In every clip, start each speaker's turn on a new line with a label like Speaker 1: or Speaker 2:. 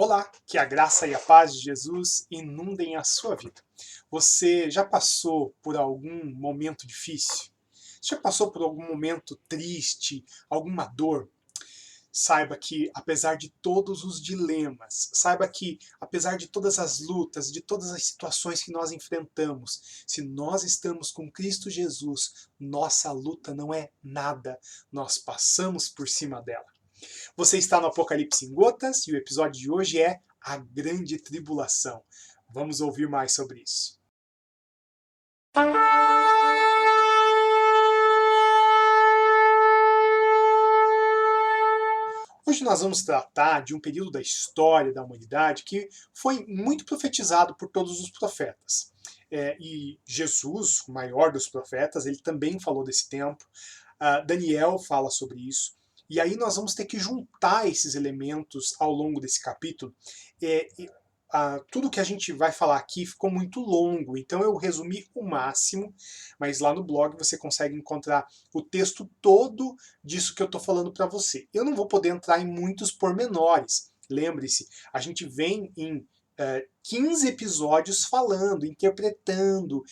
Speaker 1: Olá, que a graça e a paz de Jesus inundem a sua vida. Você já passou por algum momento difícil? Você já passou por algum momento triste, alguma dor? Saiba que, apesar de todos os dilemas, saiba que, apesar de todas as lutas, de todas as situações que nós enfrentamos, se nós estamos com Cristo Jesus, nossa luta não é nada, nós passamos por cima dela. Você está no Apocalipse em Gotas e o episódio de hoje é A Grande Tribulação. Vamos ouvir mais sobre isso. Hoje nós vamos tratar de um período da história da humanidade que foi muito profetizado por todos os profetas. E Jesus, o maior dos profetas, ele também falou desse tempo. Daniel fala sobre isso. E aí nós vamos ter que juntar esses elementos ao longo desse capítulo. Tudo que a gente vai falar aqui ficou muito longo, então eu resumi o máximo, mas lá no blog você consegue encontrar o texto todo disso que eu estou falando para você. Eu não vou poder entrar em muitos pormenores. Lembre-se, a gente vem em 15 episódios falando, interpretando,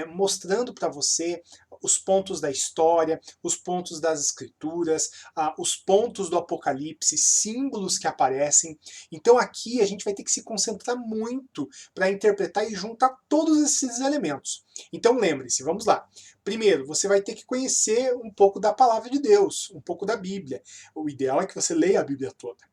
Speaker 1: mostrando para você os pontos da história, os pontos das escrituras, os pontos do Apocalipse, símbolos que aparecem. Então aqui a gente vai ter que se concentrar muito para interpretar e juntar todos esses elementos. Então lembre-se, vamos lá. Primeiro, você vai ter que conhecer um pouco da palavra de Deus, um pouco da Bíblia. O ideal é que você leia a Bíblia toda.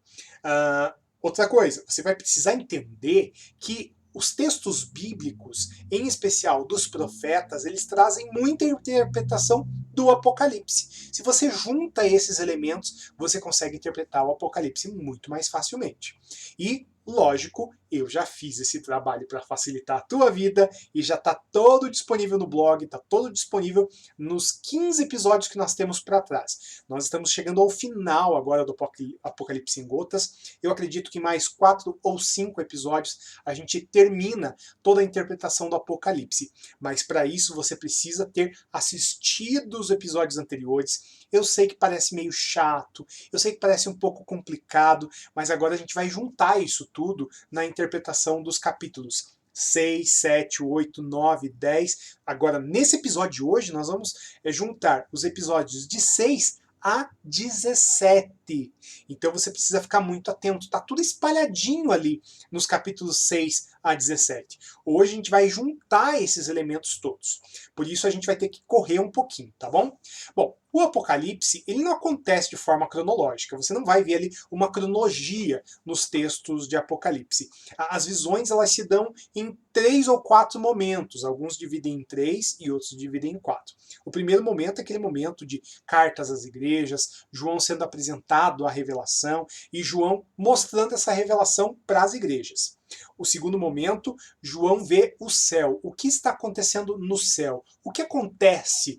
Speaker 1: Outra coisa, você vai precisar entender que os textos bíblicos, em especial dos profetas, eles trazem muita interpretação do Apocalipse. Se você junta esses elementos, você consegue interpretar o Apocalipse muito mais facilmente. E, lógico, eu já fiz esse trabalho para facilitar a tua vida e já está todo disponível no blog, está todo disponível nos 15 episódios que nós temos para trás. Nós estamos chegando ao final agora do Apocalipse em Gotas. Eu acredito que mais 4 ou 5 episódios a gente termina toda a interpretação do Apocalipse. Mas para isso você precisa ter assistido os episódios anteriores. Eu sei que parece meio chato, eu sei que parece um pouco complicado, mas agora a gente vai juntar isso tudo na interpretação dos capítulos 6, 7, 8, 9, 10. Agora, nesse episódio de hoje, nós vamos juntar os episódios de 6 a 17. Então você precisa ficar muito atento. Tá tudo espalhadinho ali nos capítulos 6 a 17. Hoje a gente vai juntar esses elementos todos. Por isso a gente vai ter que correr um pouquinho, tá bom? Bom, o Apocalipse, ele não acontece de forma cronológica. Você não vai ver ali uma cronologia nos textos de Apocalipse. As visões, elas se dão em 3 ou 4 momentos. Alguns dividem em 3 e outros dividem em 4. O primeiro momento é aquele momento de cartas às igrejas, João sendo apresentado à revelação e João mostrando essa revelação para as igrejas. O segundo momento, João vê o céu. O que está acontecendo no céu? O que acontece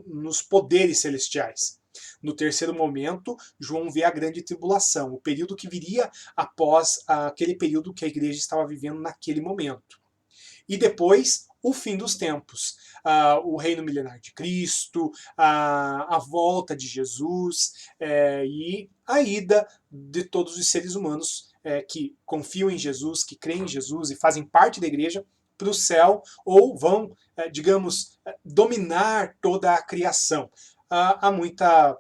Speaker 1: nos poderes celestiais? No terceiro momento, João vê a grande tribulação, o período que viria após aquele período que a igreja estava vivendo naquele momento. E depois, o fim dos tempos, o reino milenar de Cristo, a volta de Jesus e a ida de todos os seres humanos que confiam em Jesus, que creem em Jesus e fazem parte da igreja, para o céu, ou vão, digamos, dominar toda a criação. Há muita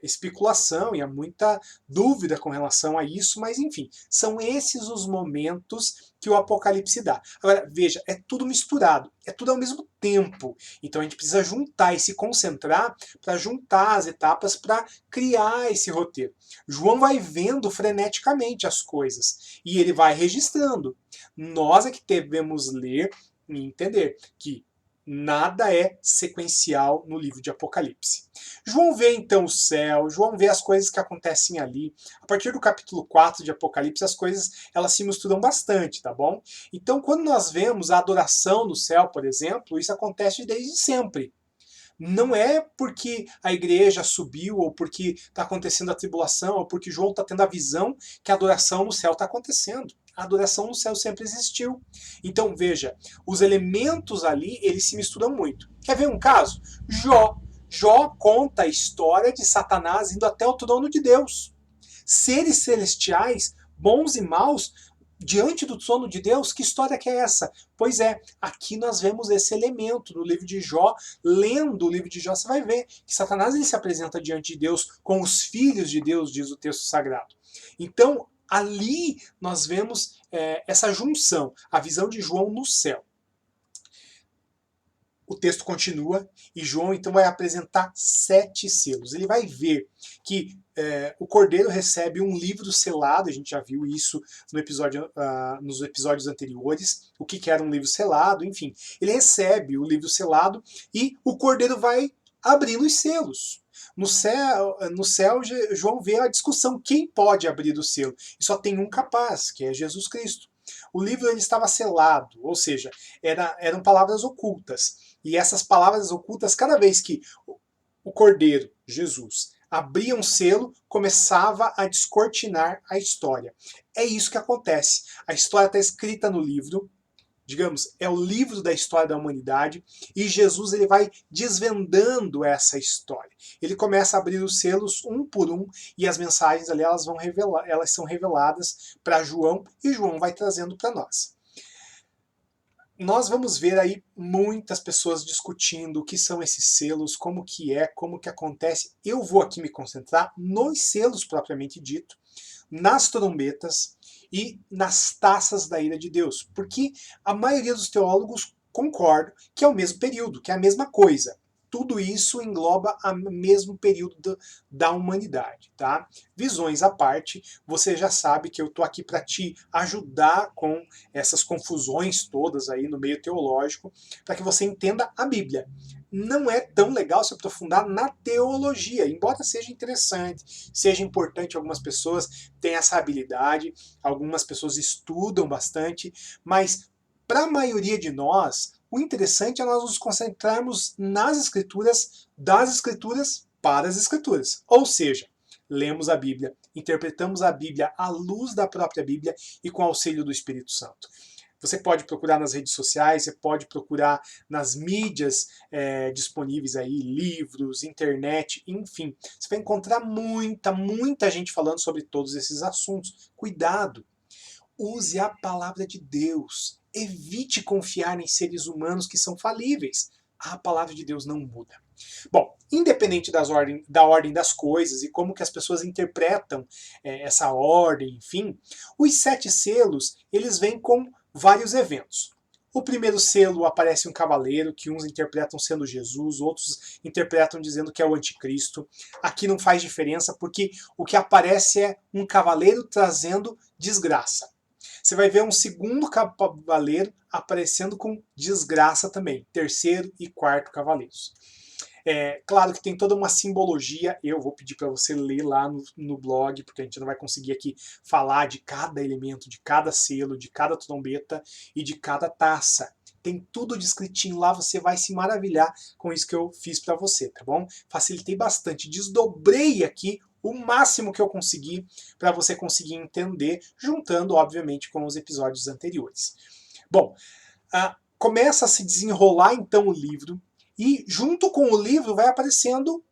Speaker 1: especulação e há muita dúvida com relação a isso, mas enfim, são esses os momentos que o Apocalipse dá. Agora, veja, é tudo misturado, é tudo ao mesmo tempo. Então a gente precisa juntar e se concentrar para juntar as etapas para criar esse roteiro. João vai vendo freneticamente as coisas e ele vai registrando. Nós é que devemos ler e entender que nada é sequencial no livro de Apocalipse. João vê então o céu, João vê as coisas que acontecem ali. A partir do capítulo 4 de Apocalipse, as coisas elas se misturam bastante, tá bom? Então, quando nós vemos a adoração no céu, por exemplo, isso acontece desde sempre. Não é porque a igreja subiu, ou porque está acontecendo a tribulação, ou porque João está tendo a visão que a adoração no céu está acontecendo. A adoração no céu sempre existiu. Então, veja, os elementos ali, eles se misturam muito. Quer ver um caso? Jó conta a história de Satanás indo até o trono de Deus. seres celestiais, bons e maus, diante do trono de Deus. Que história que é essa? Pois é, aqui nós vemos esse elemento no livro de Jó. Lendo o livro de Jó, você vai ver que Satanás ele se apresenta diante de Deus com os filhos de Deus, diz o texto sagrado. Então, ali nós vemos essa junção, a visão de João no céu. O texto continua e João então vai apresentar 7 selos. Ele vai ver que o Cordeiro recebe um livro selado, a gente já viu isso nos episódios anteriores, o que era um livro selado, enfim. Ele recebe o livro selado e o Cordeiro vai abrindo os selos. No céu, João vê a discussão, quem pode abrir o selo? E só tem um capaz, que é Jesus Cristo. O livro ele estava selado, ou seja, eram palavras ocultas. E essas palavras ocultas, cada vez que o Cordeiro, Jesus, abria um selo, começava a descortinar a história. É isso que acontece. A história está escrita no livro, digamos, é o livro da história da humanidade, e Jesus ele vai desvendando essa história. Ele começa a abrir os selos um por um, e as mensagens ali elas são reveladas para João, e João vai trazendo para nós. Nós vamos ver aí muitas pessoas discutindo o que são esses selos, como que acontece. Eu vou aqui me concentrar nos selos propriamente dito, nas trombetas e nas taças da ira de Deus, porque a maioria dos teólogos concorda que é o mesmo período, que é a mesma coisa. Tudo isso engloba o mesmo período da humanidade, tá? Visões à parte, você já sabe que eu tô aqui para te ajudar com essas confusões todas aí no meio teológico, para que você entenda a Bíblia. Não é tão legal se aprofundar na teologia, embora seja interessante, seja importante, algumas pessoas têm essa habilidade, algumas pessoas estudam bastante, mas para a maioria de nós, o interessante é nós nos concentrarmos nas Escrituras, das Escrituras para as Escrituras. Ou seja, lemos a Bíblia, interpretamos a Bíblia à luz da própria Bíblia e com auxílio do Espírito Santo. Você pode procurar nas redes sociais, você pode procurar nas mídias disponíveis aí, livros, internet, enfim. Você vai encontrar muita gente falando sobre todos esses assuntos. Cuidado! Use a palavra de Deus. Evite confiar em seres humanos que são falíveis. A palavra de Deus não muda. Bom, independente da ordem das coisas e como que as pessoas interpretam essa ordem, enfim, os 7 selos, eles vêm com vários eventos. O primeiro selo aparece um cavaleiro, que uns interpretam sendo Jesus, outros interpretam dizendo que é o anticristo. Aqui não faz diferença, porque o que aparece é um cavaleiro trazendo desgraça. Você vai ver um segundo cavaleiro aparecendo com desgraça também, terceiro e quarto cavaleiros. Claro que tem toda uma simbologia, eu vou pedir para você ler lá no blog, porque a gente não vai conseguir aqui falar de cada elemento, de cada selo, de cada trombeta e de cada taça. Tem tudo descritinho lá, você vai se maravilhar com isso que eu fiz para você, tá bom? Facilitei bastante, desdobrei aqui o máximo que eu consegui para você conseguir entender, juntando, obviamente, com os episódios anteriores. Bom, começa a se desenrolar então o livro, e junto com o livro vai aparecendo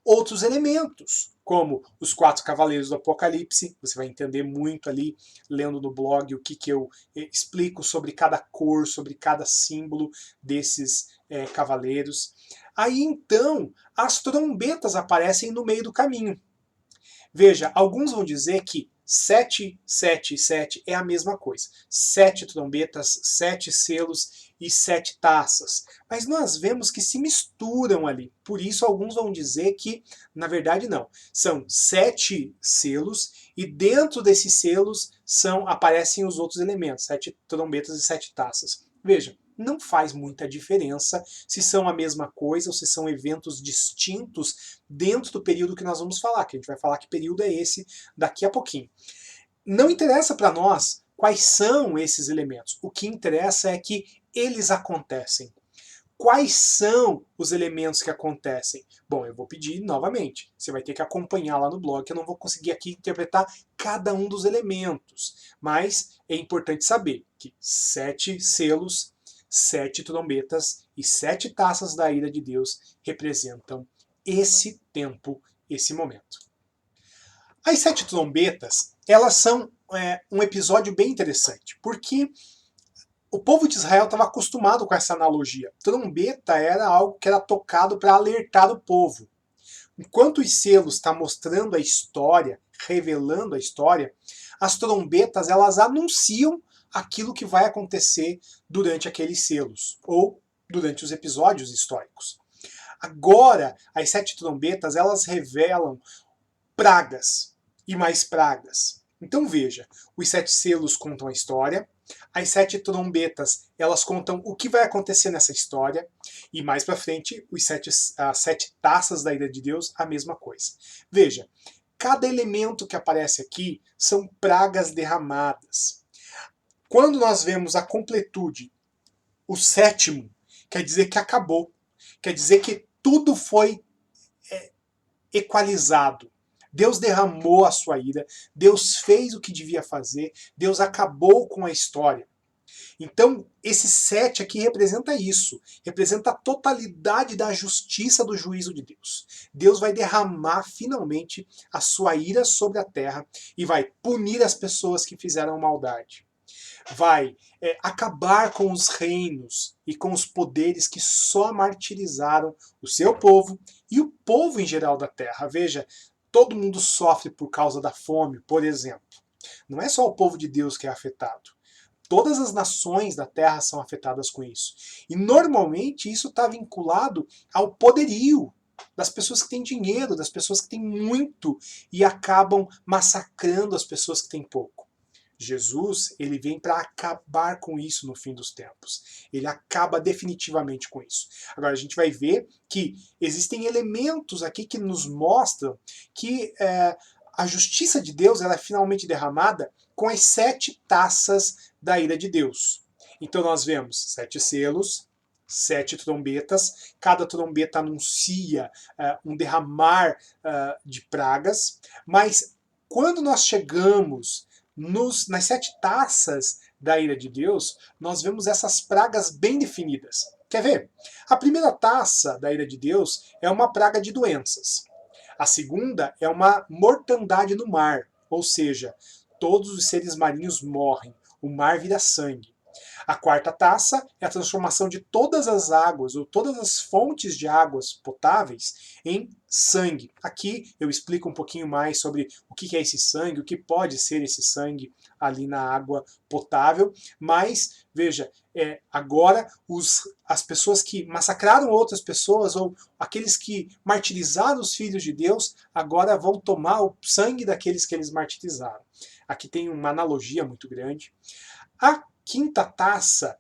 Speaker 1: outros elementos, como os 4 cavaleiros do Apocalipse. Você vai entender muito ali, lendo no blog, o que eu explico sobre cada cor, sobre cada símbolo desses cavaleiros. Aí então, as trombetas aparecem no meio do caminho. Veja, alguns vão dizer que 7, 7 e 7 é a mesma coisa. 7 trombetas, 7 selos e 7 taças. Mas nós vemos que se misturam ali. Por isso, alguns vão dizer que, na verdade, não. São 7 selos e dentro desses selos aparecem os outros elementos. 7 trombetas e 7 taças. Veja, não faz muita diferença se são a mesma coisa ou se são eventos distintos dentro do período que nós vamos falar, que a gente vai falar que período é esse daqui a pouquinho. Não interessa para nós quais são esses elementos. O que interessa é que eles acontecem. Quais são os elementos que acontecem? Bom, eu vou pedir novamente. Você vai ter que acompanhar lá no blog, que eu não vou conseguir aqui interpretar cada um dos elementos. Mas é importante saber que 7 selos, 7 trombetas e 7 taças da ira de Deus representam esse tempo, esse momento. As sete trombetas, elas são um episódio bem interessante, porque o povo de Israel estava acostumado com essa analogia. Trombeta era algo que era tocado para alertar o povo. Enquanto os selos estão mostrando a história, revelando a história, as trombetas elas anunciam aquilo que vai acontecer durante aqueles selos, ou durante os episódios históricos. Agora, as sete trombetas elas revelam pragas e mais pragas. Então veja, os sete selos contam a história, as sete trombetas elas contam o que vai acontecer nessa história, e mais para frente as sete taças da ira de Deus, a mesma coisa. Veja, cada elemento que aparece aqui são pragas derramadas. Quando nós vemos a completude, o sétimo, quer dizer que acabou, quer dizer que tudo foi equalizado. Deus derramou a sua ira, Deus fez o que devia fazer, Deus acabou com a história. Então, esse 7 aqui representa isso, representa a totalidade da justiça do juízo de Deus. Deus vai derramar finalmente a sua ira sobre a terra e vai punir as pessoas que fizeram maldade. Vai acabar com os reinos e com os poderes que só martirizaram o seu povo e o povo em geral da terra. Veja, todo mundo sofre por causa da fome, por exemplo. Não é só o povo de Deus que é afetado. Todas as nações da terra são afetadas com isso. E normalmente isso está vinculado ao poderio das pessoas que têm dinheiro, das pessoas que têm muito e acabam massacrando as pessoas que têm pouco. Jesus, ele vem para acabar com isso no fim dos tempos. Ele acaba definitivamente com isso. Agora a gente vai ver que existem elementos aqui que nos mostram que a justiça de Deus ela é finalmente derramada com as sete taças da ira de Deus. Então nós vemos sete selos, sete trombetas, cada trombeta anuncia um derramar de pragas, mas quando nós chegamos nas sete taças da ira de Deus, nós vemos essas pragas bem definidas. Quer ver? A primeira taça da ira de Deus é uma praga de doenças. A segunda é uma mortandade no mar, ou seja, todos os seres marinhos morrem, o mar vira sangue. A quarta taça é a transformação de todas as águas, ou todas as fontes de águas potáveis, em sangue. Aqui eu explico um pouquinho mais sobre o que é esse sangue, o que pode ser esse sangue ali na água potável, mas veja, agora as pessoas que massacraram outras pessoas, ou aqueles que martirizaram os filhos de Deus, agora vão tomar o sangue daqueles que eles martirizaram. Aqui tem uma analogia muito grande. A quinta taça,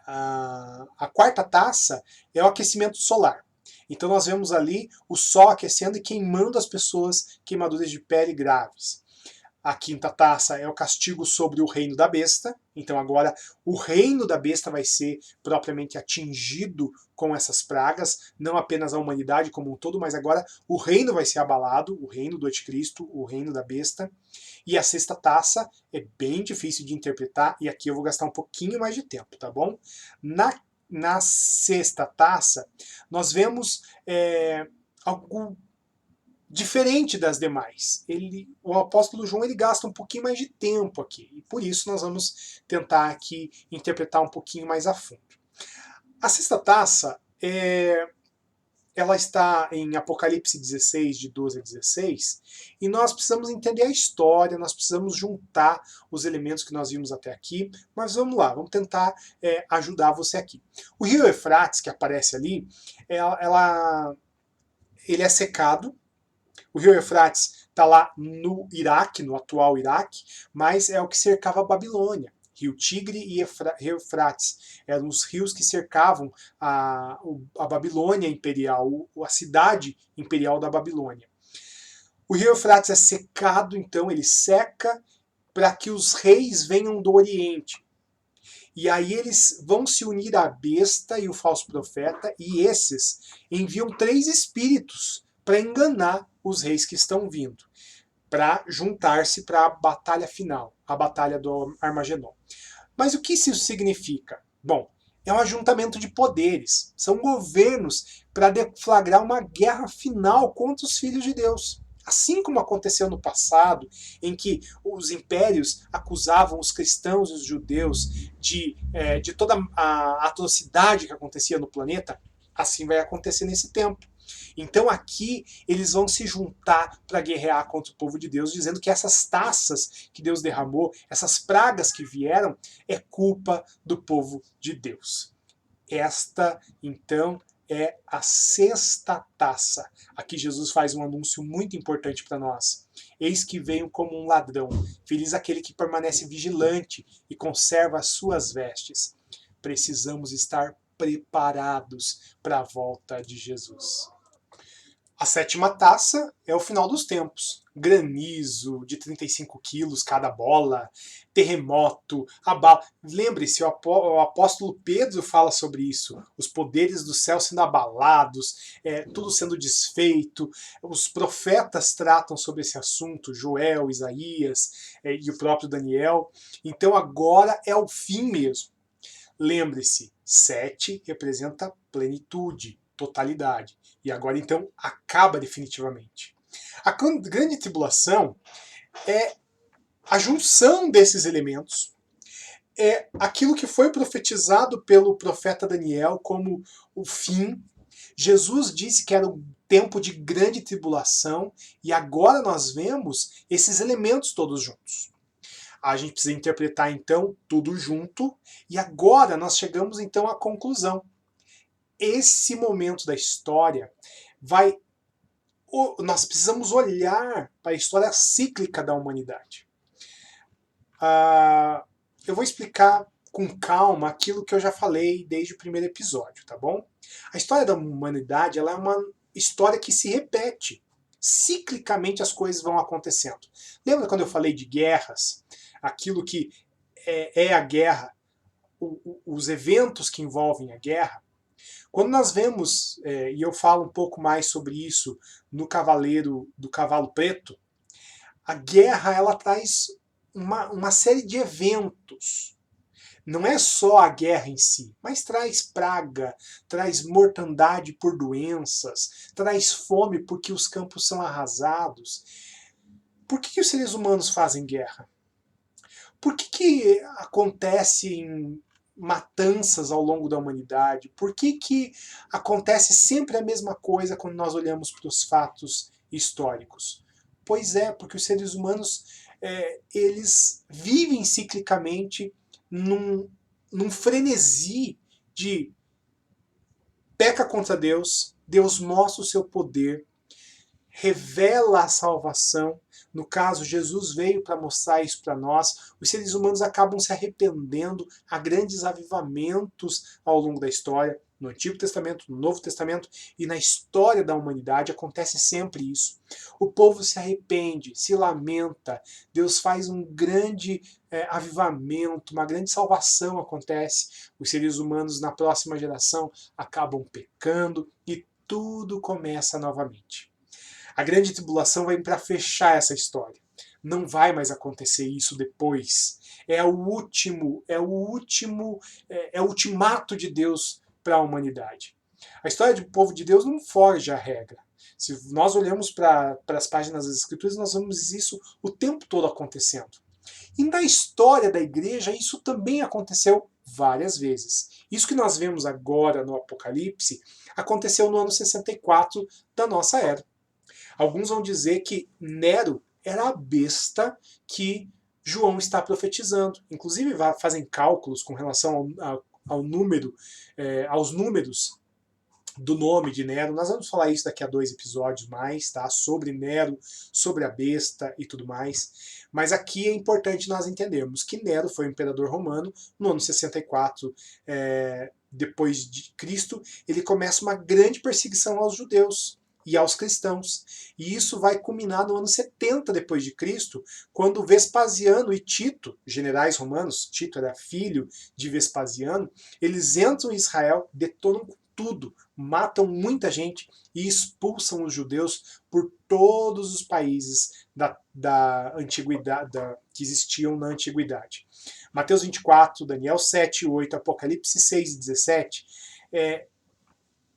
Speaker 1: a quarta taça é o aquecimento solar. Então nós vemos ali o sol aquecendo e queimando as pessoas, queimaduras de pele graves. A quinta taça é o castigo sobre o reino da besta. Então agora o reino da besta vai ser propriamente atingido com essas pragas, não apenas a humanidade como um todo, mas agora o reino vai ser abalado, o reino do anticristo, o reino da besta. E a sexta taça é bem difícil de interpretar, e aqui eu vou gastar um pouquinho mais de tempo, tá bom? Na sexta taça, nós vemos algo diferente das demais. O apóstolo João ele gasta um pouquinho mais de tempo aqui, e por isso nós vamos tentar aqui interpretar um pouquinho mais a fundo. A sexta taça ela está em Apocalipse 16, de 12 a 16, e nós precisamos entender a história, nós precisamos juntar os elementos que nós vimos até aqui, mas vamos lá, vamos tentar ajudar você aqui. O rio Eufrates, que aparece ali, ele é secado. O rio Eufrates está lá no Iraque, no atual Iraque, mas é o que cercava a Babilônia. Rio Tigre e Rio Eufrates eram os rios que cercavam a Babilônia imperial, a cidade imperial da Babilônia. O rio Eufrates é secado, então ele seca para que os reis venham do Oriente. E aí eles vão se unir à besta e o falso profeta, e esses enviam 3 espíritos para enganar os reis que estão vindo, para juntar-se para a batalha final, a batalha do Armagedon. Mas o que isso significa? Bom, é um ajuntamento de poderes, são governos para deflagrar uma guerra final contra os filhos de Deus. Assim como aconteceu no passado, em que os impérios acusavam os cristãos e os judeus de toda a atrocidade que acontecia no planeta, assim vai acontecer nesse tempo. Então aqui eles vão se juntar para guerrear contra o povo de Deus, dizendo que essas taças que Deus derramou, essas pragas que vieram, é culpa do povo de Deus. Esta, então, é a sexta taça. Aqui Jesus faz um anúncio muito importante para nós. Eis que venho como um ladrão. Feliz aquele que permanece vigilante e conserva as suas vestes. Precisamos estar preparados para a volta de Jesus. A sétima taça é o final dos tempos. Granizo de 35 quilos cada bola, terremoto, abalo. Lembre-se, o apóstolo Pedro fala sobre isso. Os poderes do céu sendo abalados, tudo sendo desfeito. Os profetas tratam sobre esse assunto, Joel, Isaías e o próprio Daniel. Então agora é o fim mesmo. Lembre-se, 7 representa plenitude, totalidade. E agora então acaba definitivamente. A grande tribulação é a junção desses elementos, é aquilo que foi profetizado pelo profeta Daniel como o fim. Jesus disse que era um tempo de grande tribulação e agora nós vemos esses elementos todos juntos. A gente precisa interpretar então tudo junto e agora nós chegamos então à conclusão. Esse momento da história nós precisamos olhar para a história cíclica da humanidade. Eu vou explicar com calma aquilo que eu já falei desde o primeiro episódio, tá bom? A história da humanidade ela é uma história que se repete. Ciclicamente as coisas vão acontecendo. Lembra quando eu falei de guerras? Aquilo que é a guerra, os eventos que envolvem a guerra. Quando nós vemos, e eu falo um pouco mais sobre isso no Cavaleiro do Cavalo Preto, a guerra ela traz uma série de eventos. Não é só a guerra em si, mas traz praga, traz mortandade por doenças, traz fome porque os campos são arrasados. Por que os seres humanos fazem guerra? Por que acontecem matanças ao longo da humanidade? Por que acontece sempre a mesma coisa quando nós olhamos para os fatos históricos? Pois é, porque os seres humanos eles vivem ciclicamente num frenesi de peca contra Deus, Deus mostra o seu poder, revela a salvação. No caso, Jesus veio para mostrar isso para nós. Os seres humanos acabam se arrependendo, há grandes avivamentos ao longo da história. No Antigo Testamento, no Novo Testamento e na história da humanidade acontece sempre isso. O povo se arrepende, se lamenta, Deus faz um grande avivamento, uma grande salvação acontece. Os seres humanos na próxima geração acabam pecando e tudo começa novamente. A grande tribulação vai para fechar essa história. Não vai mais acontecer isso depois. É o ultimato de Deus para a humanidade. A história do povo de Deus não foge à regra. Se nós olhamos para as páginas das Escrituras, nós vemos isso o tempo todo acontecendo. E na história da igreja, isso também aconteceu várias vezes. Isso que nós vemos agora no Apocalipse aconteceu no ano 64 da nossa era. Alguns vão dizer que Nero era a besta que João está profetizando. Inclusive fazem cálculos com relação aos números do nome de Nero. Nós vamos falar isso daqui a 2 episódios mais, tá? Sobre Nero, sobre a besta e tudo mais. Mas aqui é importante nós entendermos que Nero foi um imperador romano no ano 64 depois de Cristo. Ele começa uma grande perseguição aos judeus e aos cristãos. E isso vai culminar no ano 70 depois de Cristo, quando Vespasiano e Tito, generais romanos, Tito era filho de Vespasiano, eles entram em Israel, detonam tudo, matam muita gente e expulsam os judeus por todos os países da antiguidade, que existiam na antiguidade. Mateus 24, Daniel 7, 8, Apocalipse 6 e 17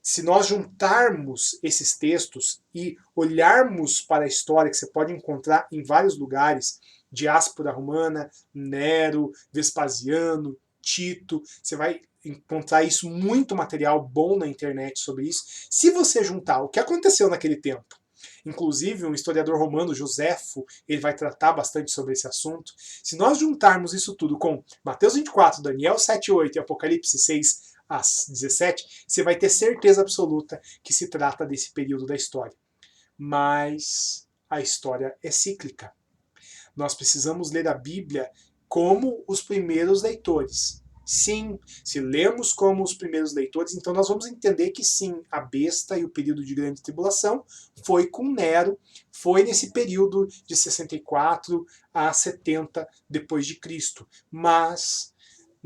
Speaker 1: se nós juntarmos esses textos e olharmos para a história que você pode encontrar em vários lugares, diáspora romana, Nero, Vespasiano, Tito, você vai encontrar isso, muito material bom na internet sobre isso. Se você juntar o que aconteceu naquele tempo, inclusive um historiador romano, Joséfo, ele vai tratar bastante sobre esse assunto. Se nós juntarmos isso tudo com Mateus 24, Daniel 7:8 e Apocalipse 6:17, você vai ter certeza absoluta que se trata desse período da história. Mas a história é cíclica. Nós precisamos ler a Bíblia como os primeiros leitores. Sim, se lermos como os primeiros leitores, então nós vamos entender que sim, a besta e o período de grande tribulação foi com Nero, foi nesse período de 64 a 70 depois de Cristo. Mas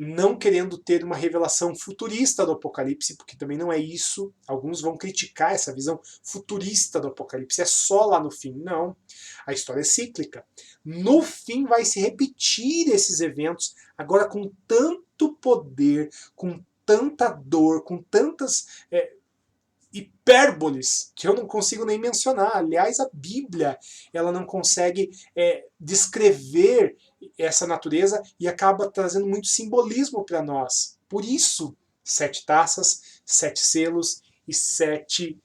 Speaker 1: não querendo ter uma revelação futurista do Apocalipse, porque também não é isso. Alguns vão criticar essa visão futurista do Apocalipse, é só lá no fim. Não, a história é cíclica. No fim vai se repetir esses eventos, agora com tanto poder, com tanta dor, com tantas hipérboles que eu não consigo nem mencionar. Aliás, a Bíblia ela não consegue descrever essa natureza e acaba trazendo muito simbolismo para nós. Por isso, 7 taças, 7 selos e 7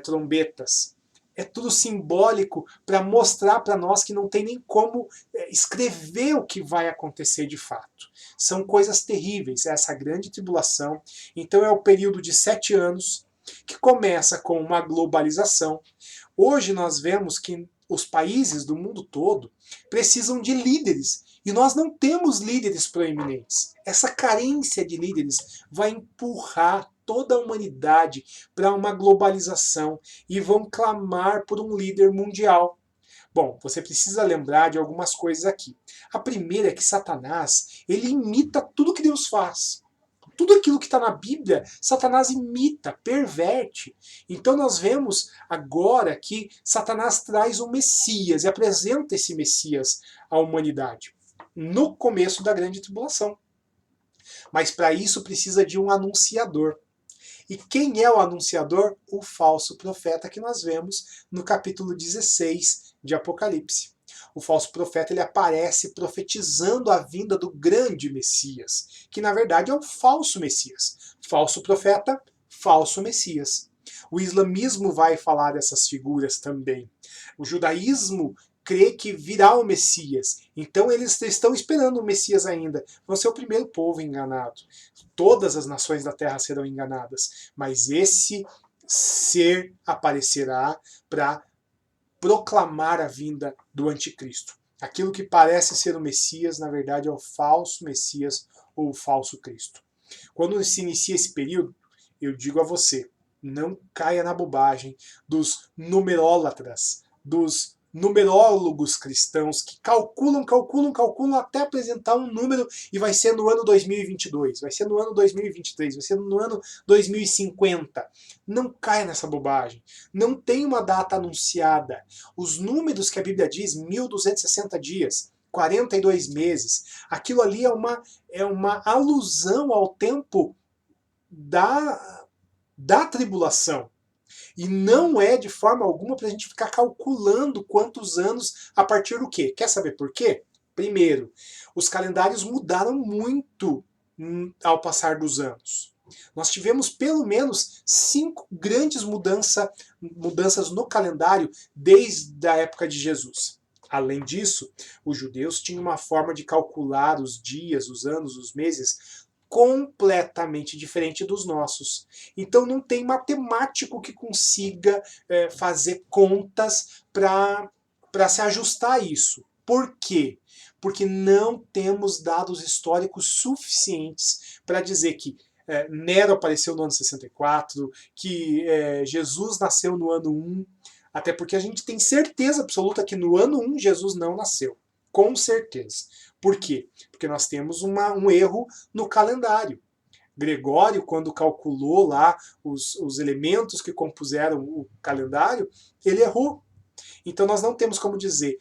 Speaker 1: trombetas. É tudo simbólico para mostrar para nós que não tem nem como escrever o que vai acontecer de fato. São coisas terríveis, essa grande tribulação. Então é o período de 7 anos, que começa com uma globalização. Hoje nós vemos que os países do mundo todo precisam de líderes, e nós não temos líderes proeminentes. Essa carência de líderes vai empurrar toda a humanidade para uma globalização e vão clamar por um líder mundial. Bom, você precisa lembrar de algumas coisas aqui. A primeira é que Satanás, ele imita tudo que Deus faz. Tudo aquilo que está na Bíblia, Satanás imita, perverte. Então nós vemos agora que Satanás traz um Messias e apresenta esse Messias à humanidade no começo da grande tribulação. Mas para isso precisa de um anunciador. E quem é o anunciador? O falso profeta que nós vemos no capítulo 16 de Apocalipse. O falso profeta ele aparece profetizando a vinda do grande Messias, que na verdade é o falso Messias. Falso profeta, falso Messias. O islamismo vai falar dessas figuras também. O judaísmo crê que virá o Messias. Então eles estão esperando o Messias ainda. Vão ser o primeiro povo enganado. Todas as nações da terra serão enganadas. Mas esse ser aparecerá para proclamar a vinda do anticristo. Aquilo que parece ser o Messias, na verdade, é o falso Messias ou o falso Cristo. Quando se inicia esse período, eu digo a você, não caia na bobagem dos numerólatras, dos numerólogos cristãos que calculam até apresentar um número e vai ser no ano 2022, vai ser no ano 2023, vai ser no ano 2050. Não caia nessa bobagem. Não tem uma data anunciada. Os números que a Bíblia diz, 1260 dias, 42 meses, aquilo ali é uma alusão ao tempo da tribulação. E não é de forma alguma para a gente ficar calculando quantos anos a partir do quê. Quer saber por quê? Primeiro, os calendários mudaram muito ao passar dos anos. Nós tivemos pelo menos 5 grandes mudanças no calendário desde a época de Jesus. Além disso, os judeus tinham uma forma de calcular os dias, os anos, os meses completamente diferente dos nossos. Então não tem matemático que consiga fazer contas para se ajustar a isso. Por quê? Porque não temos dados históricos suficientes para dizer que Nero apareceu no ano 64, que Jesus nasceu no ano 1, até porque a gente tem certeza absoluta que no ano 1 Jesus não nasceu. Com certeza. Por quê? Porque nós temos um erro no calendário. Gregório, quando calculou lá os elementos que compuseram o calendário, ele errou. Então nós não temos como dizer,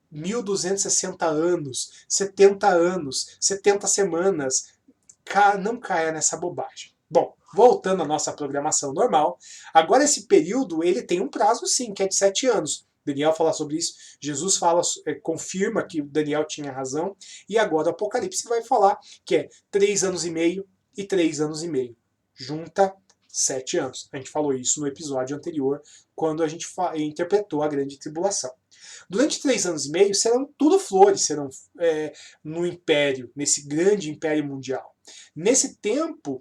Speaker 1: 1260 anos, 70 anos, 70 semanas. Não caia nessa bobagem. Bom, voltando à nossa programação normal, agora esse período ele tem um prazo sim, que é de 7 anos. Daniel fala sobre isso, Jesus fala, confirma que Daniel tinha razão, e agora o Apocalipse vai falar que é 3 anos e meio e 3 anos e meio. Junta 7 anos. A gente falou isso no episódio anterior, quando a gente interpretou a grande tribulação. Durante 3 anos e meio serão tudo flores, serão no império, nesse grande império mundial. Nesse tempo,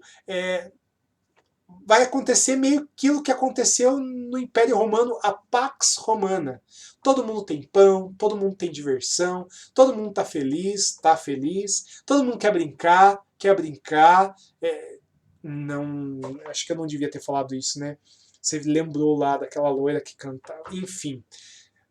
Speaker 1: vai acontecer meio aquilo que aconteceu no Império Romano, a Pax Romana. Todo mundo tem pão, todo mundo tem diversão, todo mundo tá feliz, todo mundo quer brincar. Não, acho que eu não devia ter falado isso, né? Você lembrou lá daquela loira que cantava. Enfim,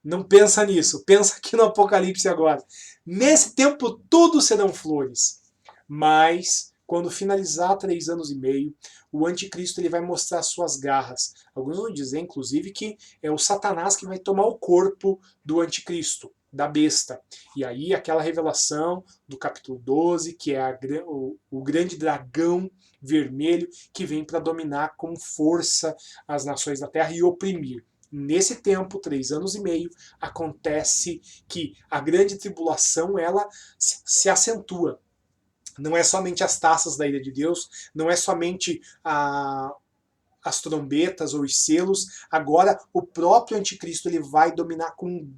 Speaker 1: não pensa nisso, pensa aqui no Apocalipse agora. Nesse tempo tudo serão flores, mas quando finalizar 3 anos e meio, o anticristo ele vai mostrar suas garras. Alguns vão dizer, inclusive, que é o Satanás que vai tomar o corpo do anticristo, da besta. E aí aquela revelação do capítulo 12, que é o grande dragão vermelho que vem para dominar com força as nações da terra e oprimir. Nesse tempo, 3 anos e meio, acontece que a grande tribulação ela se acentua. Não é somente as taças da ira de Deus, não é somente as trombetas ou os selos. Agora, o próprio anticristo ele vai dominar com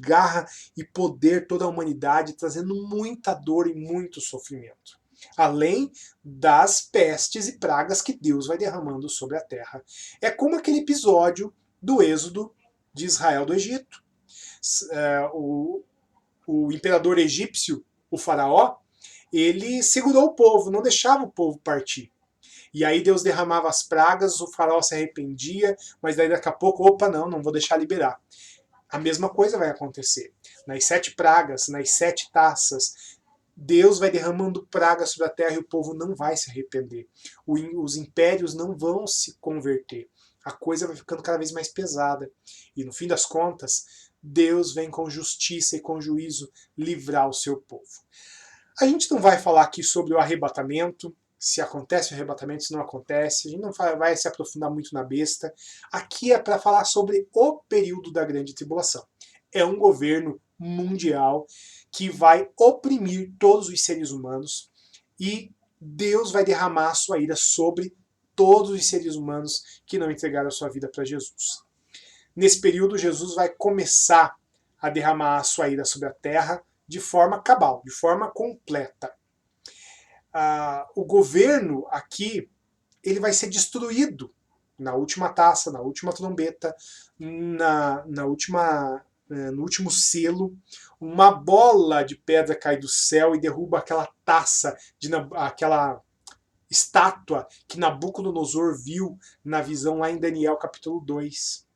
Speaker 1: garra e poder toda a humanidade, trazendo muita dor e muito sofrimento. Além das pestes e pragas que Deus vai derramando sobre a terra. É como aquele episódio do êxodo de Israel do Egito. O imperador egípcio, o faraó, ele segurou o povo, não deixava o povo partir. E aí Deus derramava as pragas, o faraó se arrependia, mas daí daqui a pouco, opa, não vou deixar liberar. A mesma coisa vai acontecer. Nas 7 pragas, nas 7 taças, Deus vai derramando pragas sobre a terra e o povo não vai se arrepender. Os impérios não vão se converter. A coisa vai ficando cada vez mais pesada. E no fim das contas, Deus vem com justiça e com juízo livrar o seu povo. A gente não vai falar aqui sobre o arrebatamento, se acontece o arrebatamento, se não acontece. A gente não vai se aprofundar muito na besta. Aqui é para falar sobre o período da grande tribulação. É um governo mundial que vai oprimir todos os seres humanos e Deus vai derramar a sua ira sobre todos os seres humanos que não entregaram a sua vida para Jesus. Nesse período, Jesus vai começar a derramar a sua ira sobre a terra de forma cabal, de forma completa. O governo aqui ele vai ser destruído na última taça, na última trombeta, no último selo. Uma bola de pedra cai do céu e derruba aquela taça, aquela estátua que Nabucodonosor viu na visão lá em Daniel capítulo 2.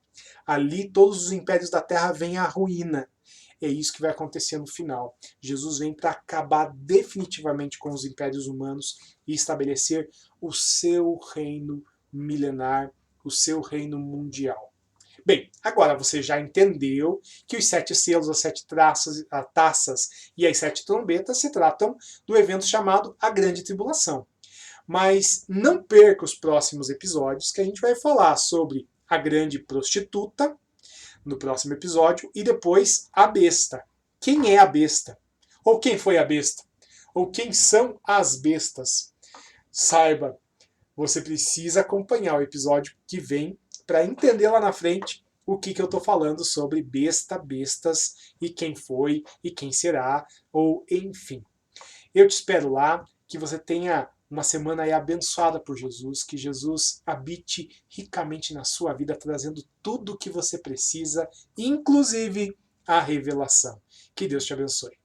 Speaker 1: Ali todos os impérios da terra vêm à ruína. É isso que vai acontecer no final. Jesus vem para acabar definitivamente com os impérios humanos e estabelecer o seu reino milenar, o seu reino mundial. Bem, agora você já entendeu que os 7 selos, as 7 taças e as 7 trombetas se tratam do evento chamado a Grande Tribulação. Mas não perca os próximos episódios que a gente vai falar sobre a grande prostituta, no próximo episódio, e depois a besta. Quem é a besta? Ou quem foi a besta? Ou quem são as bestas? Saiba, você precisa acompanhar o episódio que vem para entender lá na frente o que eu estou falando sobre besta, bestas, e quem foi, e quem será, ou enfim. Eu te espero lá, que você tenha uma semana aí abençoada por Jesus, que Jesus habite ricamente na sua vida, trazendo tudo o que você precisa, inclusive a revelação. Que Deus te abençoe.